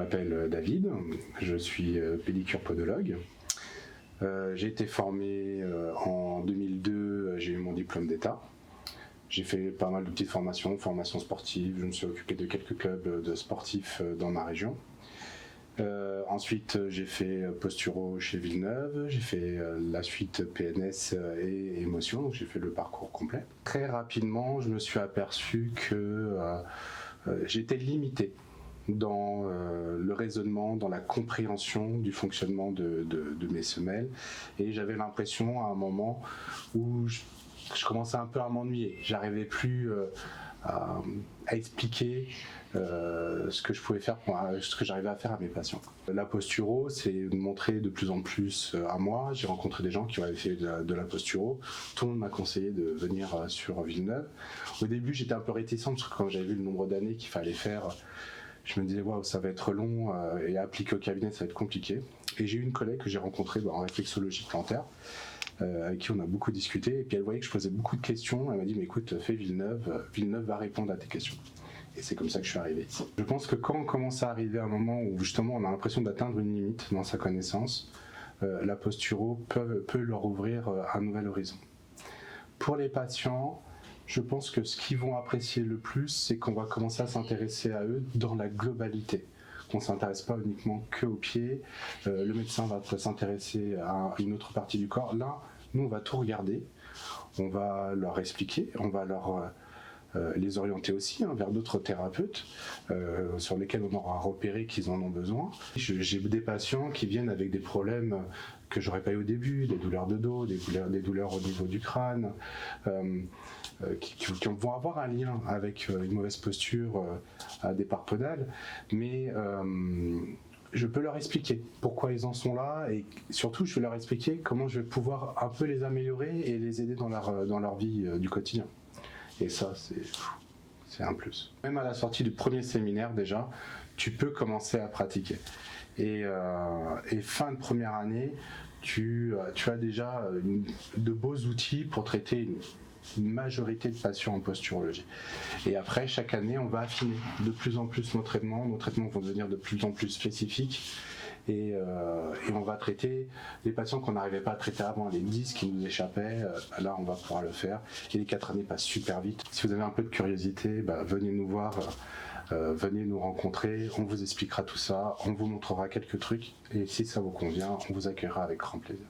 m'appelle David, je suis pédicure-podologue. J'ai été formé en 2002, j'ai eu mon diplôme d'État. J'ai fait pas mal de petites formations sportives, je me suis occupé de quelques clubs de sportifs dans ma région. Ensuite, j'ai fait posturo chez Villeneuve, j'ai fait la suite PNS et émotion, donc j'ai fait le parcours complet. Très rapidement, je me suis aperçu que j'étais limité dans le raisonnement, dans la compréhension du fonctionnement de mes semelles, et j'avais l'impression à un moment où je commençais un peu à m'ennuyer. J'arrivais plus à expliquer ce que je pouvais faire, ce que j'arrivais à faire à mes patients. La posturo, c'est montré de plus en plus à moi. J'ai rencontré des gens qui avaient fait de la posturo. Tout le monde m'a conseillé de venir sur Villeneuve. Au début, j'étais un peu réticent parce que quand j'avais vu le nombre d'années qu'il fallait faire, je me disais waouh, ça va être long et appliquer au cabinet, ça va être compliqué. Et j'ai eu une collègue que j'ai rencontrée en réflexologie plantaire, avec qui on a beaucoup discuté, et puis elle voyait que je posais beaucoup de questions. Elle m'a dit mais écoute, fais Villeneuve, Villeneuve va répondre à tes questions. Et c'est comme ça que je suis arrivé ici. Je pense que quand on commence à arriver à un moment où justement on a l'impression d'atteindre une limite dans sa connaissance, la posturo peut leur ouvrir un nouvel horizon. Pour les patients, je pense que ce qu'ils vont apprécier le plus, c'est qu'on va commencer à s'intéresser à eux dans la globalité. Qu'on ne s'intéresse pas uniquement qu'aux pieds. Le médecin va s'intéresser à une autre partie du corps. Là, nous, on va tout regarder. On va leur expliquer. On va les orienter aussi vers d'autres thérapeutes sur lesquels on aura repéré qu'ils en ont besoin. J'ai des patients qui viennent avec des problèmes que j'aurais pas eu au début, des douleurs de dos, des douleurs au niveau du crâne, qui vont avoir un lien avec une mauvaise posture à départ podal, mais je peux leur expliquer pourquoi ils en sont là, et surtout je vais leur expliquer comment je vais pouvoir un peu les améliorer et les aider dans leur vie du quotidien. Et ça, c'est un plus. Même à la sortie du premier séminaire, déjà, tu peux commencer à pratiquer. Et fin de première année, tu as déjà de beaux outils pour traiter une majorité de patients en posturologie. Et après, chaque année, on va affiner de plus en plus nos traitements. Nos traitements vont devenir de plus en plus spécifiques. Et on va traiter les patients qu'on n'arrivait pas à traiter avant, les 10 qui nous échappaient, là on va pouvoir le faire. Et les 4 années passent super vite. Si vous avez un peu de curiosité, venez nous voir, venez nous rencontrer, on vous expliquera tout ça, on vous montrera quelques trucs, et si ça vous convient, on vous accueillera avec grand plaisir.